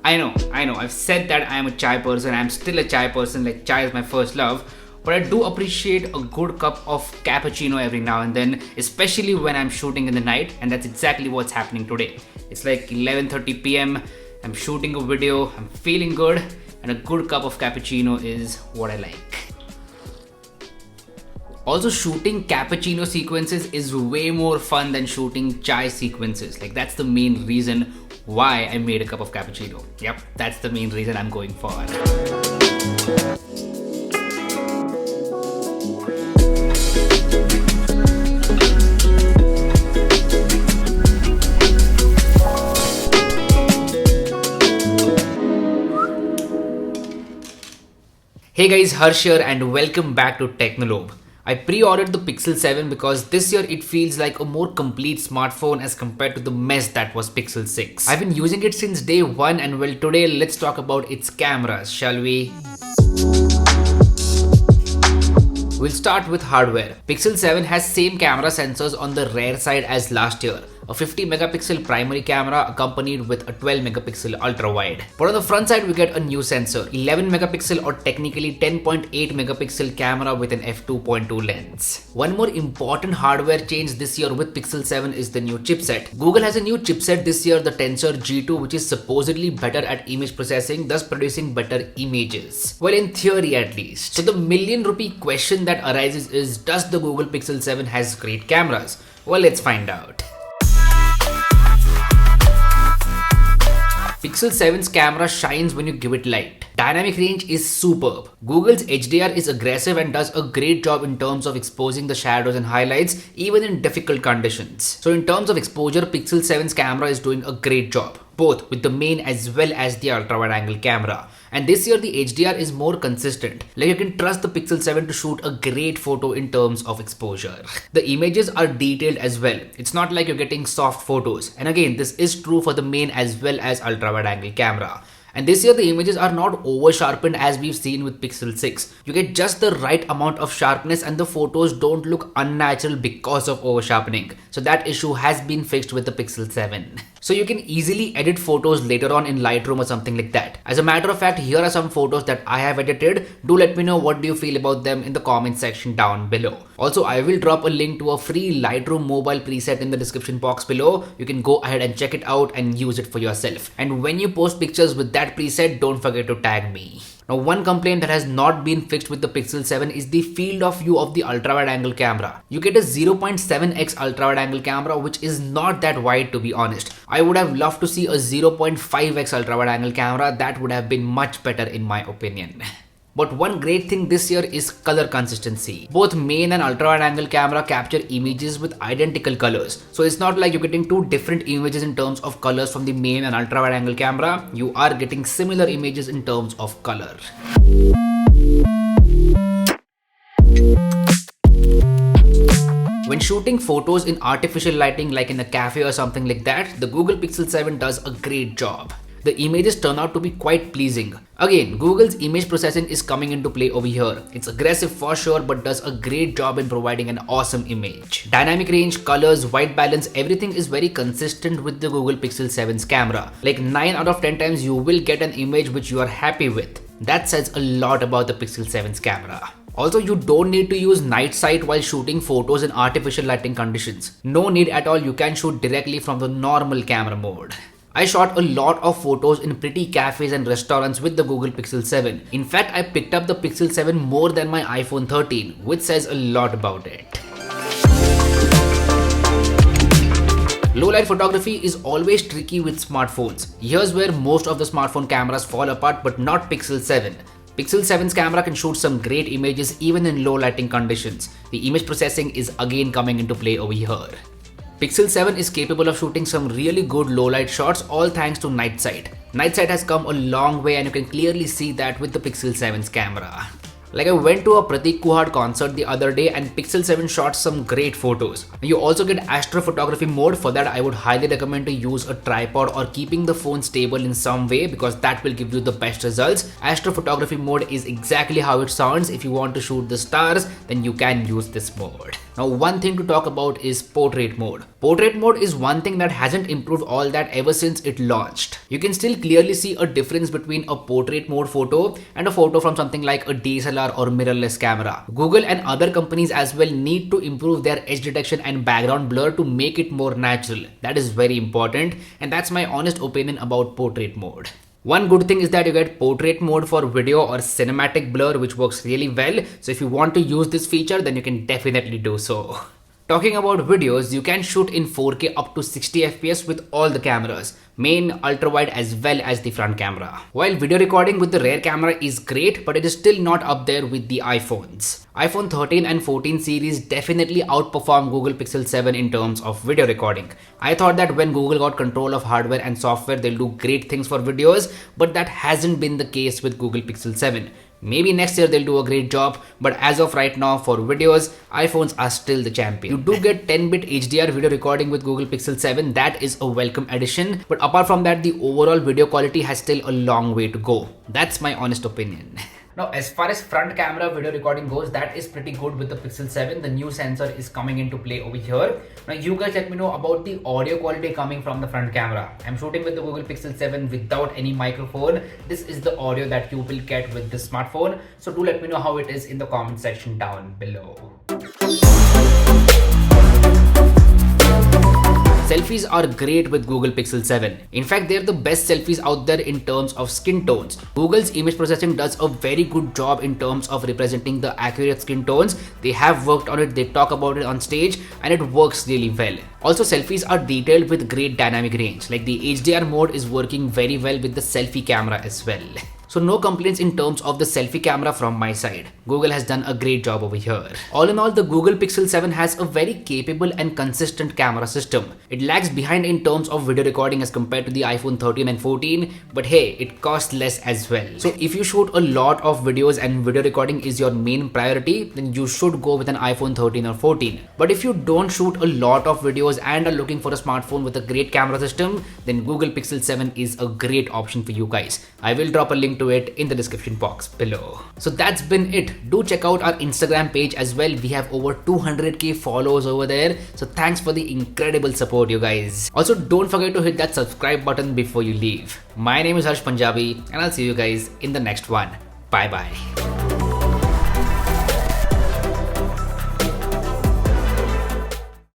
I know, I've said that I am a chai person, I'm still a chai person, like chai is my first love. But I do appreciate a good cup of cappuccino every now and then, especially when I'm shooting in the night, and that's exactly what's happening today. It's like 11:30 p.m, I'm shooting a video, I'm feeling good, and a good cup of cappuccino is what I like. Also, shooting cappuccino sequences is way more fun than shooting chai sequences. Like, that's the main reason why I made a cup of cappuccino. Yep, that's the main reason I'm going for. Hey guys, Harsh here and welcome back to Technolobe. I pre-ordered the Pixel 7 because this year it feels like a more complete smartphone as compared to the mess that was Pixel 6. I've been using it since day one, and well, today let's talk about its cameras, shall we? We'll start with hardware. Pixel 7 has same camera sensors on the rear side as last year. A 50 megapixel primary camera accompanied with a 12 megapixel ultra wide. But on the front side we get a new sensor, 11 megapixel or technically 10.8 megapixel camera with an f2.2 lens. One more important hardware change this year with Pixel 7 is the new chipset. Google has a new chipset this year, the Tensor G2, which is supposedly better at image processing, thus producing better images. Well, in theory at least. So the million-rupee question that arises is, does the Google Pixel 7 has great cameras? Well, let's find out. Pixel 7's camera shines when you give it light. Dynamic range is superb. Google's HDR is aggressive and does a great job in terms of exposing the shadows and highlights even in difficult conditions. So in terms of exposure, Pixel 7's camera is doing a great job, both with the main as well as the ultra wide angle camera. And this year the HDR is more consistent. Like, you can trust the Pixel 7 to shoot a great photo in terms of exposure. The images are detailed as well. It's not like you're getting soft photos. And again, this is true for the main as well as ultra wide angle camera. And this year the images are not over sharpened as we've seen with Pixel 6. You get just the right amount of sharpness and the photos don't look unnatural because of over sharpening. So that issue has been fixed with the Pixel 7. So you can easily edit photos later on in Lightroom or something like that. As a matter of fact, here are some photos that I have edited. Do let me know what do you feel about them in the comment section down below. Also, I will drop a link to a free Lightroom mobile preset in the description box below. You can go ahead and check it out and use it for yourself. And when you post pictures with that preset, don't forget to tag me. Now, one complaint that has not been fixed with the Pixel 7 is the field of view of the ultra wide angle camera. You get a 0.7x ultra wide angle camera, which is not that wide, to be honest. I would have loved to see a 0.5x ultra wide angle camera. That would have been much better in my opinion. But one great thing this year is color consistency. Both main and ultra wide angle camera capture images with identical colors. So it's not like you're getting two different images in terms of colors from the main and ultra wide angle camera. You are getting similar images in terms of color. When shooting photos in artificial lighting like in a cafe or something like that, the Google Pixel 7 does a great job. The images turn out to be quite pleasing. Again, Google's image processing is coming into play over here. It's aggressive for sure, but does a great job in providing an awesome image. Dynamic range, colors, white balance, everything is very consistent with the Google Pixel 7's camera. Like 9 out of 10 times you will get an image which you are happy with. That says a lot about the Pixel 7's camera. Also, you don't need to use night sight while shooting photos in artificial lighting conditions. No need at all, you can shoot directly from the normal camera mode. I shot a lot of photos in pretty cafes and restaurants with the Google Pixel 7. In fact, I picked up the Pixel 7 more than my iPhone 13, which says a lot about it. Low light photography is always tricky with smartphones. Here's where most of the smartphone cameras fall apart, but not Pixel 7. Pixel 7's camera can shoot some great images even in low lighting conditions. The image processing is again coming into play over here. Pixel 7 is capable of shooting some really good low light shots, all thanks to night sight. Night sight has come a long way and you can clearly see that with the Pixel 7's camera. Like, I went to a Pratik Kuhad concert the other day and Pixel 7 shot some great photos. You also get astrophotography mode. For that, I would highly recommend to use a tripod or keeping the phone stable in some way because that will give you the best results. Astrophotography mode is exactly how it sounds. If you want to shoot the stars, then you can use this mode. Now, one thing to talk about is portrait mode. Portrait mode is one thing that hasn't improved all that ever since it launched. You can still clearly see a difference between a portrait mode photo and a photo from something like a DSLR or mirrorless camera. Google and other companies as well need to improve their edge detection and background blur to make it more natural. That is very important, and that's my honest opinion about portrait mode. One good thing is that you get portrait mode for video or cinematic blur, which works really well. So if you want to use this feature, then you can definitely do so. Talking about videos, you can shoot in 4K up to 60 FPS with all the cameras, main, ultra wide as well as the front camera. While video recording with the rear camera is great, but it is still not up there with the iPhones. iPhone 13 and 14 series definitely outperform Google Pixel 7 in terms of video recording. I thought that when Google got control of hardware and software, they'll do great things for videos, but that hasn't been the case with Google Pixel 7. Maybe next year they'll do a great job, but as of right now for videos, iPhones are still the champion. You do get 10-bit HDR video recording with Google Pixel 7, that is a welcome addition, but apart from that, the overall video quality has still a long way to go. That's my honest opinion. Now, as far as front camera video recording goes, that is pretty good with the Pixel 7. The new sensor is coming into play over here. Now, you guys let me know about the audio quality coming from the front camera. I'm shooting with the Google Pixel 7 without any microphone. This is the audio that you will get with this smartphone. So do let me know how it is in the comment section down below. Selfies are great with Google Pixel 7. In fact, they're the best selfies out there in terms of skin tones. Google's image processing does a very good job in terms of representing the accurate skin tones. They have worked on it, they talk about it on stage, and it works really well. Also, selfies are detailed with great dynamic range. Like the HDR mode is working very well with the selfie camera as well. So no complaints in terms of the selfie camera from my side. Google has done a great job over here. All in all, the Google Pixel 7 has a very capable and consistent camera system. It lags behind in terms of video recording as compared to the iPhone 13 and 14, but hey, it costs less as well. So if you shoot a lot of videos and video recording is your main priority, then you should go with an iPhone 13 or 14. But if you don't shoot a lot of videos and are looking for a smartphone with a great camera system, then Google Pixel 7 is a great option for you guys. I will drop a link to it in the description box below. So that's been it. Do check out our Instagram page as well. We have over 200k followers over there. So thanks for the incredible support, you guys. Also, don't forget to hit that subscribe button before you leave. My name is Harsh Punjabi, and I'll see you guys in the next one. Bye bye.